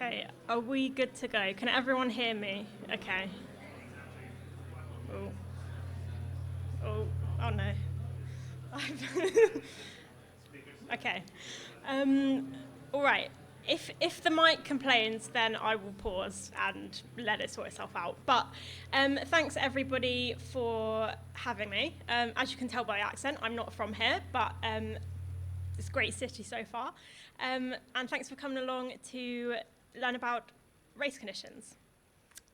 Okay, are we good to go? Can everyone hear me? Okay. Oh no. Okay. All right. If the mic complains, then I will pause and let it sort itself out. But thanks everybody for having me. As you can tell by accent, I'm not from here, but it's a great city so far. And thanks for coming along to learn about race conditions.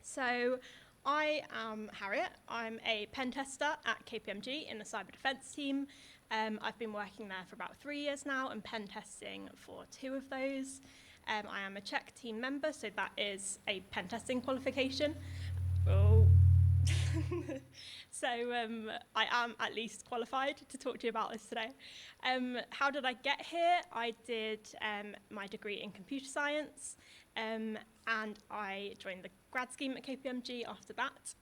So I am Harriet. I'm a pen tester at KPMG in the cyber defense team. I've been working there for about 3 years now and pen testing for 2 of those. I am a Czech team member, so that is a pen testing qualification. So I am at least qualified to talk to you about this today. How did I get here? I did my degree in computer science, and I joined the grad scheme at KPMG after that.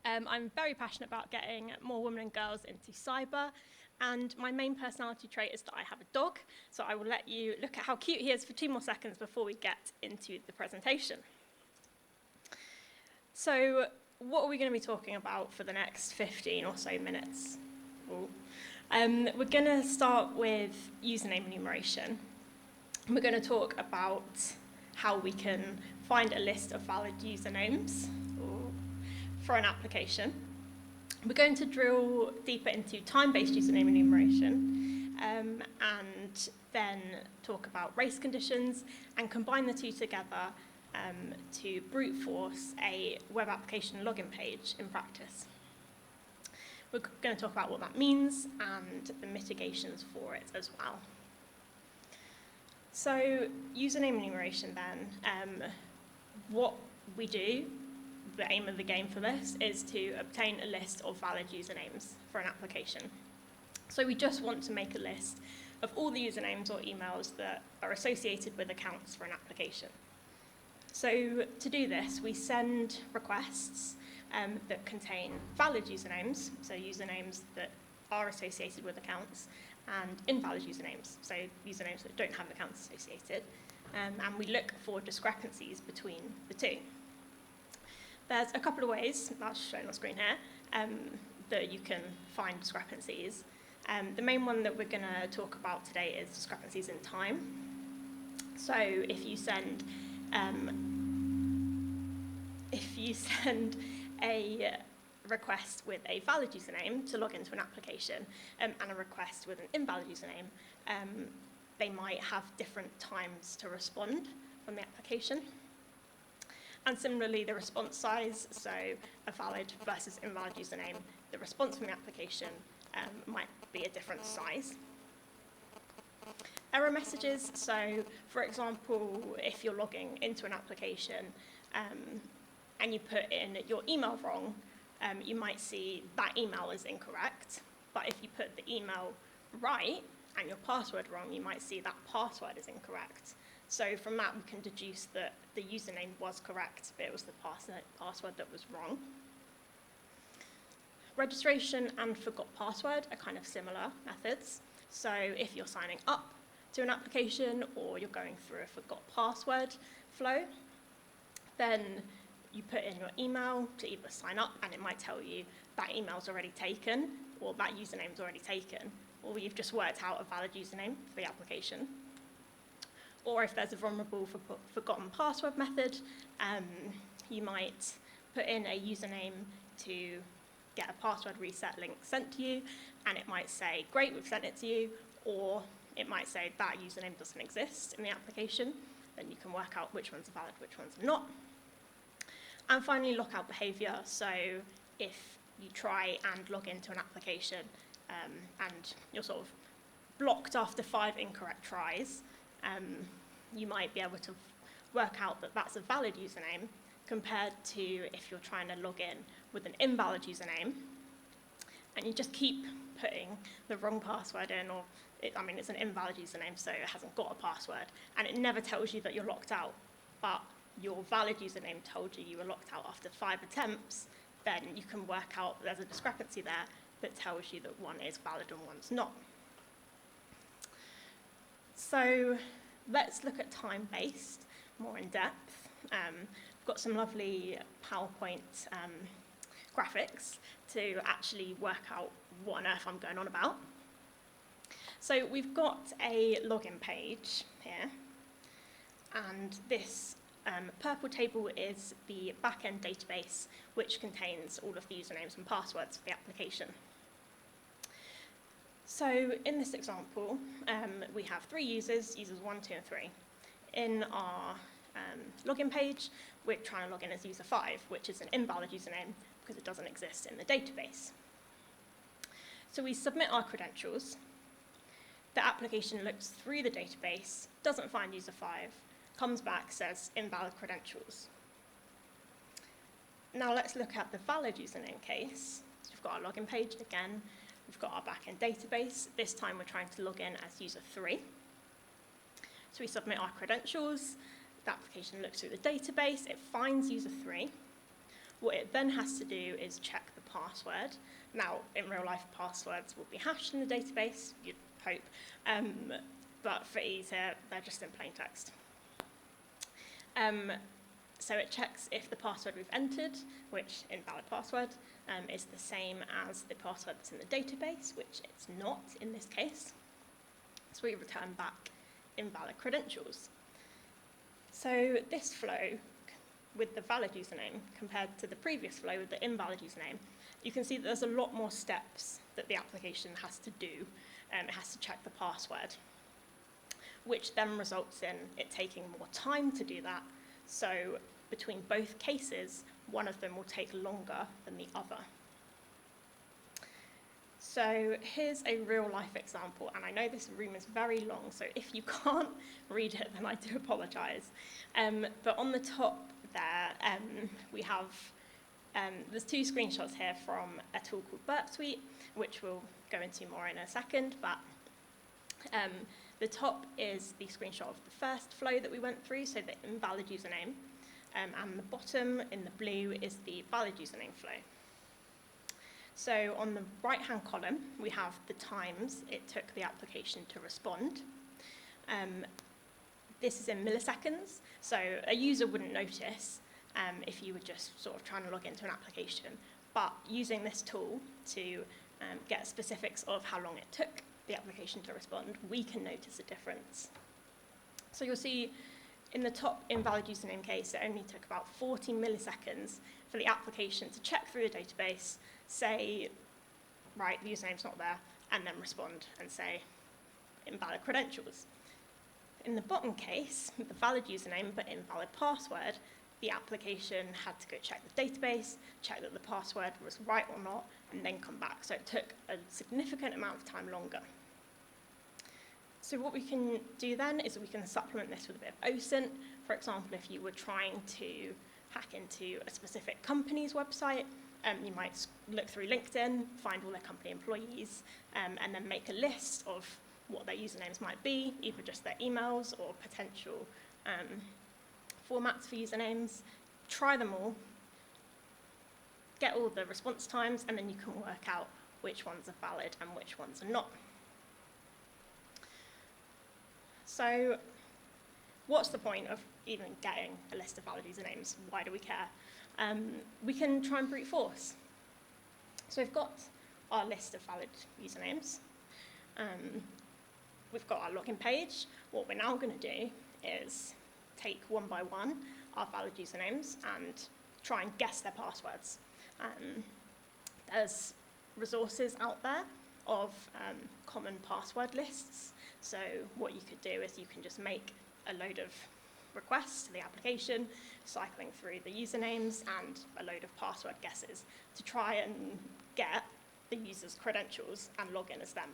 I'm very passionate about getting more women and girls into cyber, and my main personality trait is that I have a dog, so I will let you look at how cute he is for 2 more seconds before we get into the presentation. So what are we going to be talking about for the next 15 or so minutes? We're going to start with username enumeration. We're going to talk about how we can find a list of valid usernames for an application. We're going to drill deeper into time-based username enumeration, and then talk about race conditions and combine the two together to brute force a web application login page in practice. We're going to talk about what that means and the mitigations for it as well. So username enumeration then, what we do, the aim of the game for this, is to obtain a list of valid usernames for an application. So we just want to make a list of all the usernames or emails that are associated with accounts for an application. So to do this, we send requests that contain valid usernames, so usernames that are associated with accounts, and invalid usernames, so usernames that don't have accounts associated, and we look for discrepancies between the two. There's a couple of ways, that's shown on the screen here, that you can find discrepancies. The main one that we're going to talk about today is discrepancies in time. So if you send a request with a valid username to log into an application and a request with an invalid username, they might have different times to respond from the application. And similarly, the response size, so a valid versus invalid username, the response from the application might be a different size. Error messages, so for example, if you're logging into an application and you put in your email wrong, you might see that email is incorrect, but if you put the email right and your password wrong, you might see that password is incorrect. So from that, we can deduce that the username was correct, but it was the password that was wrong. Registration and forgot password are kind of similar methods. So if you're signing up to an application or you're going through a forgot password flow, then you put in your email to either sign up, and it might tell you that email's already taken, or that username's already taken, or you've just worked out a valid username for the application. Or if there's a vulnerable forgotten password method, you might put in a username to get a password reset link sent to you, and it might say, great, we've sent it to you, or it might say that username doesn't exist in the application. Then you can work out which ones are valid, which ones are not. And finally, lockout behavior. So if you try and log into an application and you're sort of blocked after 5 incorrect tries, you might be able to work out that that's a valid username compared to if you're trying to log in with an invalid username and you just keep putting the wrong password in, or it's an invalid username, so it hasn't got a password, and it never tells you that you're locked out, but your valid username told you were locked out after 5 attempts, then you can work out there's a discrepancy there that tells you that one is valid and one's not. So let's look at time-based. more in depth, we've got some lovely PowerPoint graphics to actually work out what on earth I'm going on about. So we've got a login page here, and this purple table is the back-end database which contains all of the usernames and passwords for the application. So in this example, we have 3 users, users 1, 2, and 3. In our login page, we're trying to log in as user 5, which is an invalid username because it doesn't exist in the database. So we submit our credentials. The application looks through the database, doesn't find user 5, comes back, says invalid credentials. Now let's look at the valid username case. So we've got our login page again. We've got our backend database. This time we're trying to log in as user 3. So we submit our credentials. The application looks through the database. It finds user 3. What it then has to do is check the password. Now, in real life, passwords will be hashed in the database, you'd hope. But for ease here, they're just in plain text. So it checks if the password we've entered, which invalid password, is the same as the password that's in the database, which it's not in this case. So we return back invalid credentials. So this flow with the valid username compared to the previous flow with the invalid username, you can see that there's a lot more steps that the application has to do. It has to check the password, which then results in it taking more time to do that. So between both cases, one of them will take longer than the other. So here's a real life example, and I know this room is very long, so if you can't read it, then I do apologise. But on the top there, we have, there's 2 screenshots here from a tool called BurpSuite, which we'll go into more in a second, but the top is the screenshot of the first flow that we went through, so the invalid username, and the bottom in the blue is the valid username flow. So on the right-hand column, we have the times it took the application to respond. This is in milliseconds, so a user wouldn't notice if you were just sort of trying to log into an application. But using this tool to get specifics of how long it took the application to respond, we can notice a difference. So you'll see in the top invalid username case, it only took about 40 milliseconds for the application to check through the database, say, right, the username's not there, and then respond and say invalid credentials. In the bottom case, with the valid username but invalid password, the application had to go check the database, check that the password was right or not, and then come back. So it took a significant amount of time longer. So what we can do then is we can supplement this with a bit of OSINT. For example, if you were trying to hack into a specific company's website, you might look through LinkedIn, find all their company employees, and then make a list of what their usernames might be, either just their emails or potential formats for usernames. Try them all, get all the response times, and then you can work out which ones are valid and which ones are not. So what's the point of even getting a list of valid usernames? Why do we care? We can try and brute force. So we've got our list of valid usernames. We've got our login page. What we're now going to do is take one by one our valid usernames and try and guess their passwords. There's resources out there of common password lists. So what you could do is you can just make a load of requests to the application, cycling through the usernames and a load of password guesses to try and get the user's credentials and log in as them.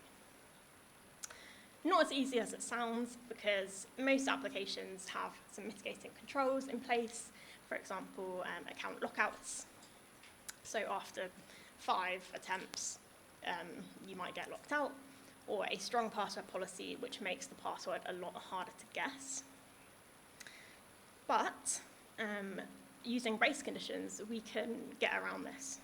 Not as easy as it sounds, because most applications have some mitigating controls in place, for example, account lockouts. So after 5 attempts, you might get locked out, or a strong password policy which makes the password a lot harder to guess. But using race conditions, we can get around this.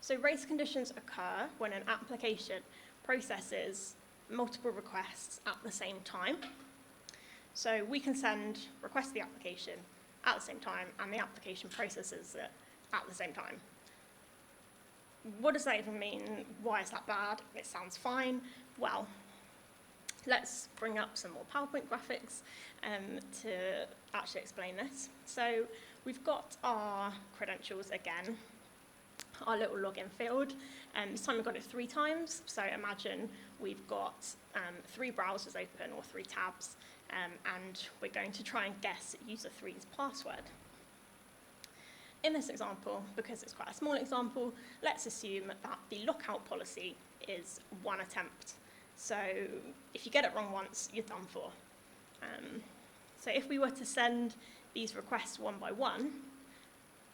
So race conditions occur when an application processes multiple requests at the same time. So we can send requests to the application at the same time, and the application processes it at the same time. What does that even mean? Why is that bad? It sounds fine. Well, let's bring up some more PowerPoint graphics to actually explain this. So we've got our credentials again, our little login field. This time we've got it 3 times. So imagine we've got 3 browsers open or 3 tabs, and we're going to try and guess user 3's password. In this example, because it's quite a small example, let's assume that the lockout policy is 1 attempt. So if you get it wrong once, you're done for. So if we were to send these requests one by one,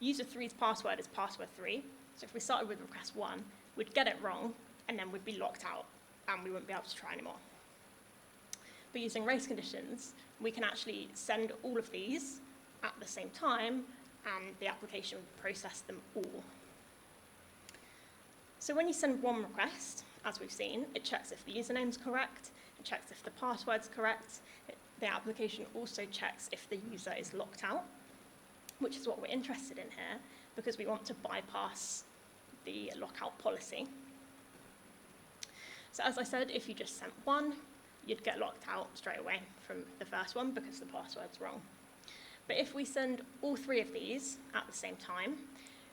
user 3's password is password 3. So if we started with request 1, we'd get it wrong, and then we'd be locked out, and we wouldn't be able to try anymore. But using race conditions, we can actually send all of these at the same time, and the application will process them all. So when you send one request, as we've seen, it checks if the username's correct, it checks if the password's correct. The application also checks if the user is locked out, which is what we're interested in here, because we want to bypass the lockout policy. So as I said, if you just sent one, you'd get locked out straight away from the first one because the password's wrong. But if we send all 3 of these at the same time,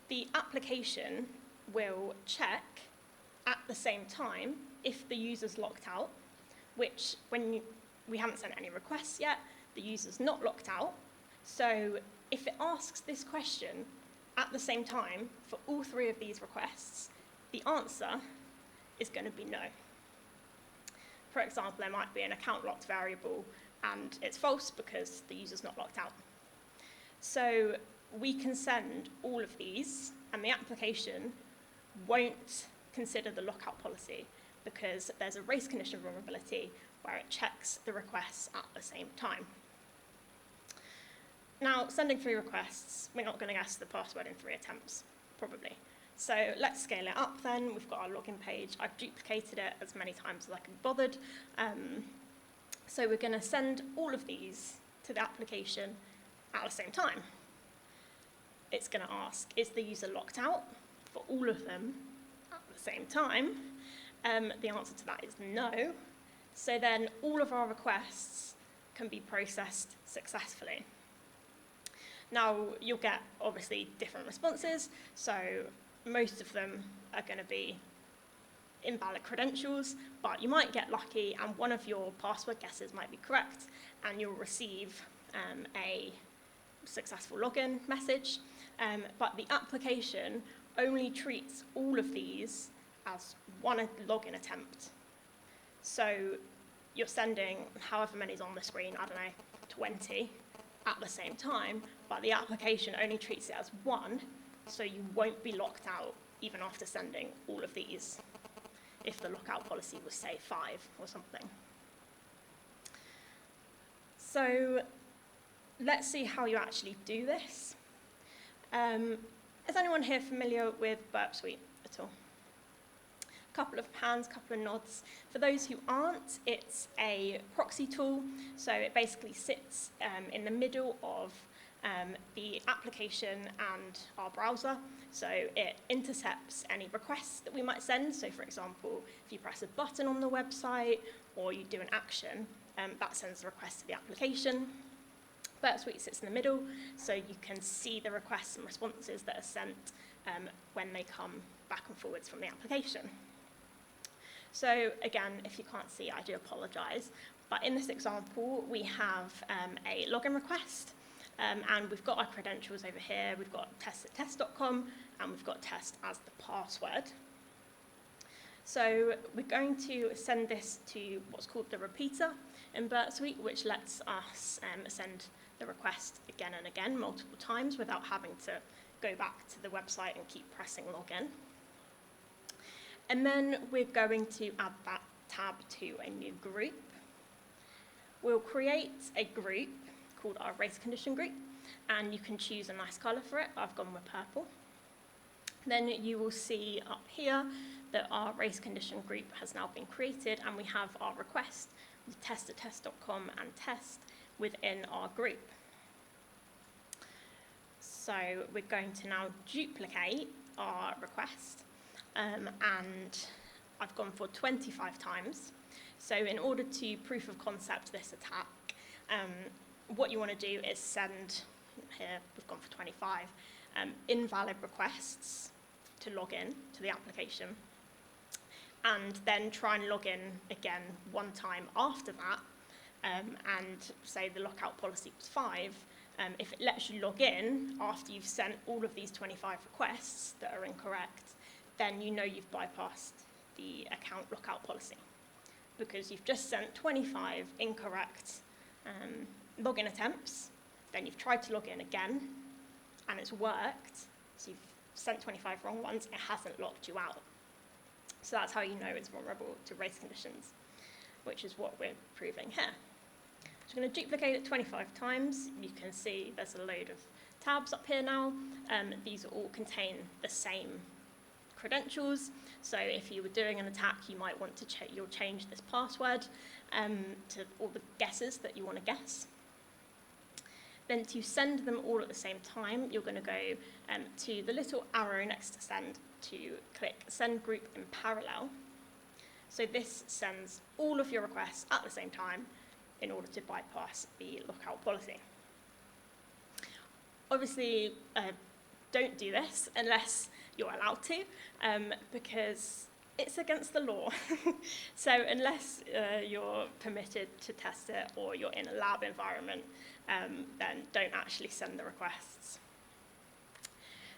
the application will check at the same time if the user's locked out, which we haven't sent any requests yet, the user's not locked out. So if it asks this question at the same time for all 3 of these requests, the answer is going to be no. For example, there might be an account locked variable and it's false because the user's not locked out. So we can send all of these, and the application won't consider the lockout policy because there's a race condition vulnerability where it checks the requests at the same time. Now, sending 3 requests, we're not going to guess the password in 3 attempts, probably. So let's scale it up then. We've got our login page. I've duplicated it as many times as I can be bothered. So we're going to send all of these to the application at the same time. It's going to ask, is the user locked out for all of them at the same time? The answer to that is no. So then all of our requests can be processed successfully. Now, you'll get, obviously, different responses. So most of them are going to be invalid credentials, but you might get lucky and one of your password guesses might be correct, and you'll receive a successful login message. But the application only treats all of these as one login attempt. So you're sending however many's on the screen, I don't know, 20 at the same time, but the application only treats it as one, so you won't be locked out even after sending all of these, if the lockout policy was, say, 5 or something. So let's see how you actually do this. Is anyone here familiar with BurpSuite at all? Couple of hands, couple of nods. For those who aren't, it's a proxy tool, so it basically sits in the middle of the application and our browser. So it intercepts any requests that we might send. So for example, if you press a button on the website or you do an action, that sends the request to the application. BurpSuite sits in the middle, so you can see the requests and responses that are sent when they come back and forwards from the application. So again, if you can't see, I do apologize. But in this example, we have a login request, and we've got our credentials over here. We've got test@test.com, and we've got test as the password. So we're going to send this to what's called the repeater in BurpSuite, which lets us send the request again and again, multiple times, without having to go back to the website and keep pressing login. And then we're going to add that tab to a new group. We'll create a group called our race condition group, and you can choose a nice colour for it. I've gone with purple. Then you will see up here that our race condition group has now been created, and we have our request with test@test.com and test, within our group. So we're going to now duplicate our request, and I've gone for 25 times. So in order to proof of concept this attack, what you want to do is send, here we've gone for 25, invalid requests to log in to the application, and then try and log in again one time after that, and say the lockout policy was 5. If it lets you log in after you've sent all of these 25 requests that are incorrect, then you know you've bypassed the account lockout policy, because you've just sent 25 incorrect login attempts, then you've tried to log in again, and it's worked, so you've sent 25 wrong ones, it hasn't locked you out. So that's how you know it's vulnerable to race conditions, which is what we're proving here. So I'm going to duplicate it 25 times. You can see there's a load of tabs up here now. These all contain the same credentials. So if you were doing an attack, you might want to you'll change this password to all the guesses that you want to guess. Then to send them all at the same time, you're going to go to the little arrow next to send to click send group in parallel. So this sends all of your requests at the same time in order to bypass the lockout policy. Obviously, don't do this unless you're allowed to, because it's against the law. So unless you're permitted to test it or you're in a lab environment, then don't actually send the requests.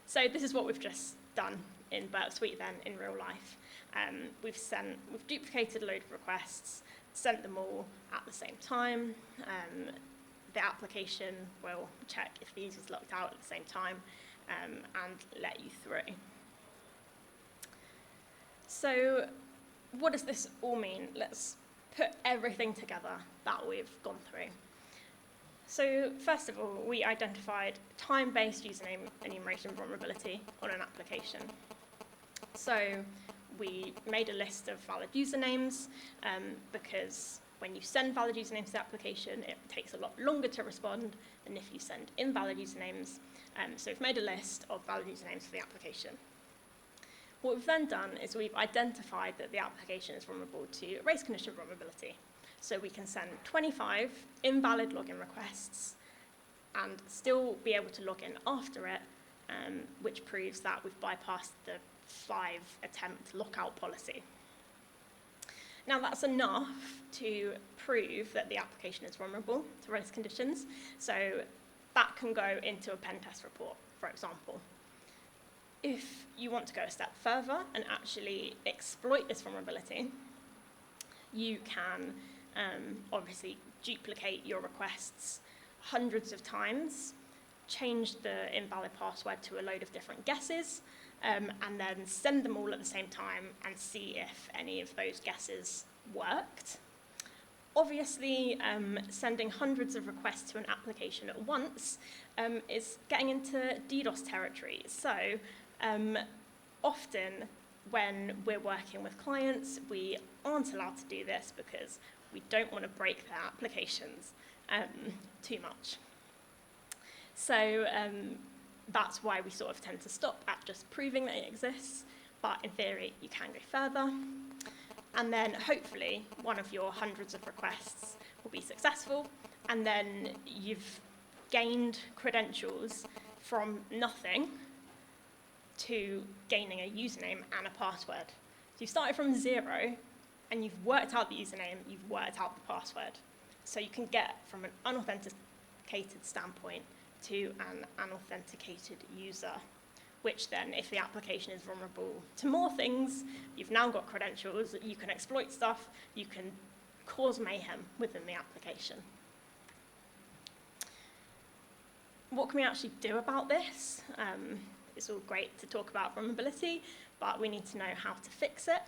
So this is what we've just done in BurpSuite then in real life. We've duplicated a load of requests, sent them all at the same time. The application will check if the user's locked out at the same time and let you through. So what does this all mean? Let's put everything together that we've gone through. So first of all, we identified time-based username enumeration vulnerability on an application. So we made a list of valid usernames because when you send valid usernames to the application, it takes a lot longer to respond than if you send invalid usernames. So we've made a list of valid usernames for the application. What we've then done is we've identified that the application is vulnerable to race condition vulnerability. So we can send 25 invalid login requests and still be able to log in after it, which proves that we've bypassed the 5-attempt lockout policy. Now that's enough to prove that the application is vulnerable to race conditions. So that can go into a pen test report, for example. If you want to go a step further and actually exploit this vulnerability, you can obviously duplicate your requests hundreds of times, change the invalid password to a load of different guesses, and then send them all at the same time and see if any of those guesses worked. Obviously, sending hundreds of requests to an application at once is getting into DDoS territory. So often when we're working with clients, we aren't allowed to do this because we don't want to break their applications too much. So that's why we sort of tend to stop at just proving that it exists, but in theory you can go further. And then hopefully one of your hundreds of requests will be successful, and then you've gained credentials from nothing to gaining a username and a password. So you started from 0 and you've worked out the username, you've worked out the password. So you can get from an unauthenticated standpoint to an unauthenticated user, which then, if the application is vulnerable to more things, you've now got credentials, you can exploit stuff, you can cause mayhem within the application. What can we actually do about this? It's all great to talk about vulnerability, but we need to know how to fix it.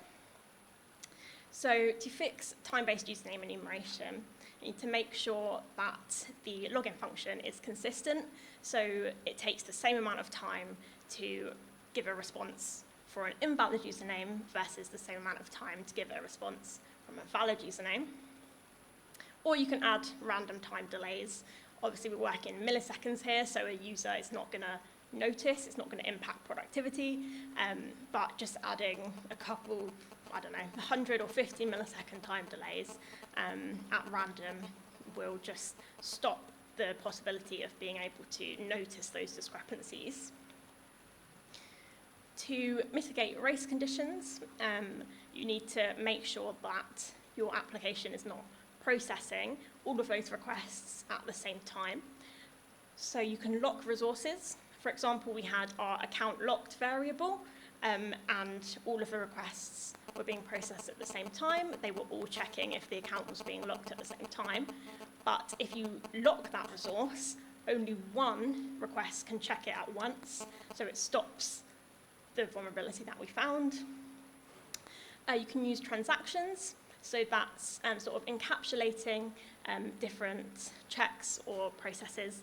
So to fix time-based username enumeration, you need to make sure that the login function is consistent, so it takes the same amount of time to give a response for an invalid username versus the same amount of time to give a response from a valid username. Or you can add random time delays. Obviously, we work in milliseconds here, so a user is not going to notice, it's not going to impact productivity, but just adding a couple, I don't know, 100 or 50 millisecond time delays at random will just stop the possibility of being able to notice those discrepancies. To mitigate race conditions, you need to make sure that your application is not processing all of those requests at the same time. So you can lock resources. For example, we had our account locked variable, and all of the requests were being processed at the same time. They were all checking if the account was being locked at the same time. But if you lock that resource, only one request can check it at once, so it stops the vulnerability that we found. You can use transactions, so that's sort of encapsulating different checks or processes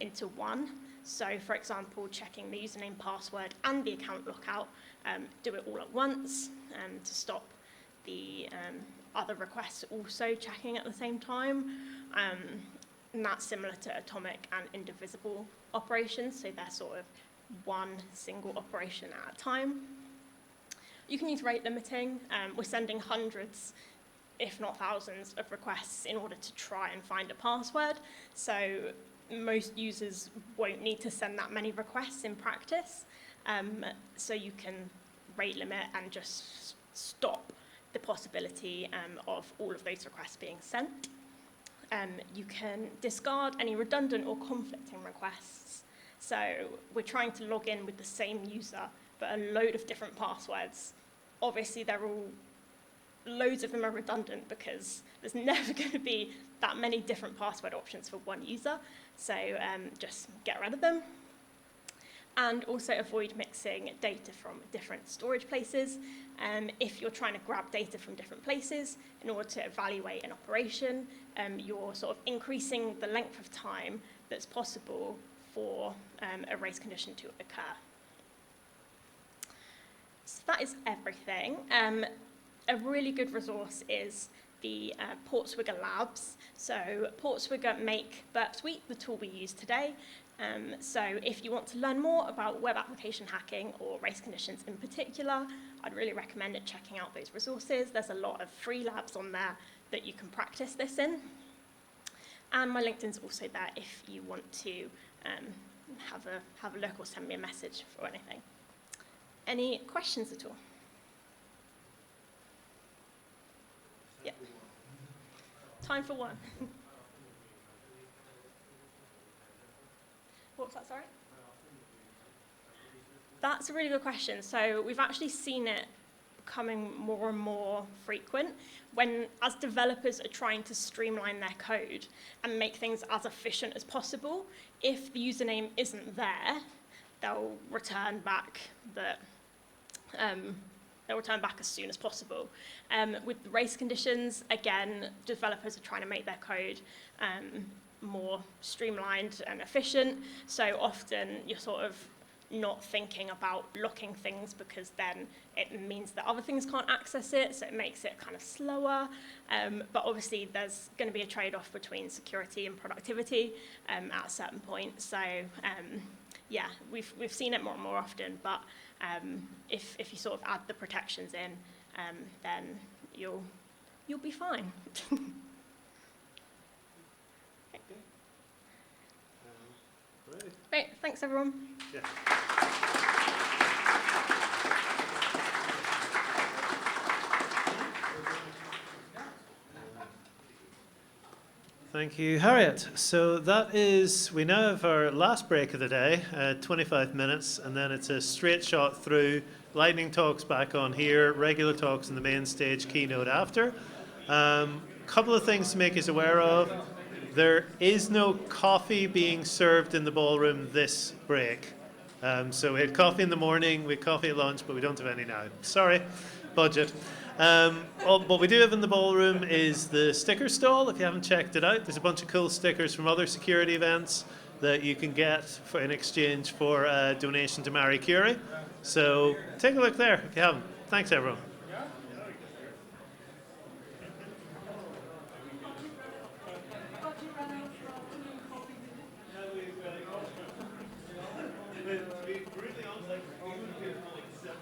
into one. So, for example, checking the username, password, and the account lockout, do it all at once to stop the other requests also checking at the same time. And that's similar to atomic and indivisible operations, so they're sort of one single operation at a time. You can use rate limiting. We're sending hundreds, if not thousands, of requests in order to try and find a password. So most users won't need to send that many requests in practice. So you can rate limit and just stop the possibility of all of those requests being sent. You can discard any redundant or conflicting requests. So we're trying to log in with the same user, but a load of different passwords. Obviously, loads of them are redundant because there's never going to be that many different password options for one user. So just get rid of them. And also avoid mixing data from different storage places. If you're trying to grab data from different places in order to evaluate an operation, you're sort of increasing the length of time that's possible for a race condition to occur. So that is everything. A really good resource is the Portswigger Labs. So Portswigger make BurpSuite, the tool we use today. So if you want to learn more about web application hacking or race conditions in particular, I'd really recommend checking out those resources. There's a lot of free labs on there that you can practice this in. And my LinkedIn's also there if you want to have a look or send me a message or anything. Any questions at all? Yeah. Time for one. What was that, sorry? That's a really good question. So we've actually seen it becoming more and more frequent when, as developers are trying to streamline their code and make things as efficient as possible, if the username isn't there, they'll return back as soon as possible. With the race conditions, again, developers are trying to make their code more streamlined and efficient. So often you're sort of not thinking about locking things because then it means that other things can't access it, so it makes it kind of slower. But obviously there's going to be a trade-off between security and productivity at a certain point. So yeah, we've seen it more and more often, but if you sort of add the protections in, then you'll be fine. Great, thanks everyone. Yeah. Thank you, Harriet. So that is, we now have our last break of the day, 25 minutes, and then it's a straight shot through. Lightning talks back on here, regular talks in the main stage, keynote after. Couple of things to make us aware of. There is no coffee being served in the ballroom this break. So we had coffee in the morning, we had coffee at lunch, but we don't have any now. Sorry, budget. What we do have in the ballroom is the sticker stall. If you haven't checked it out, there's a bunch of cool stickers from other security events that you can get in exchange for a donation to Marie Curie. So take a look there if you haven't. Thanks, everyone.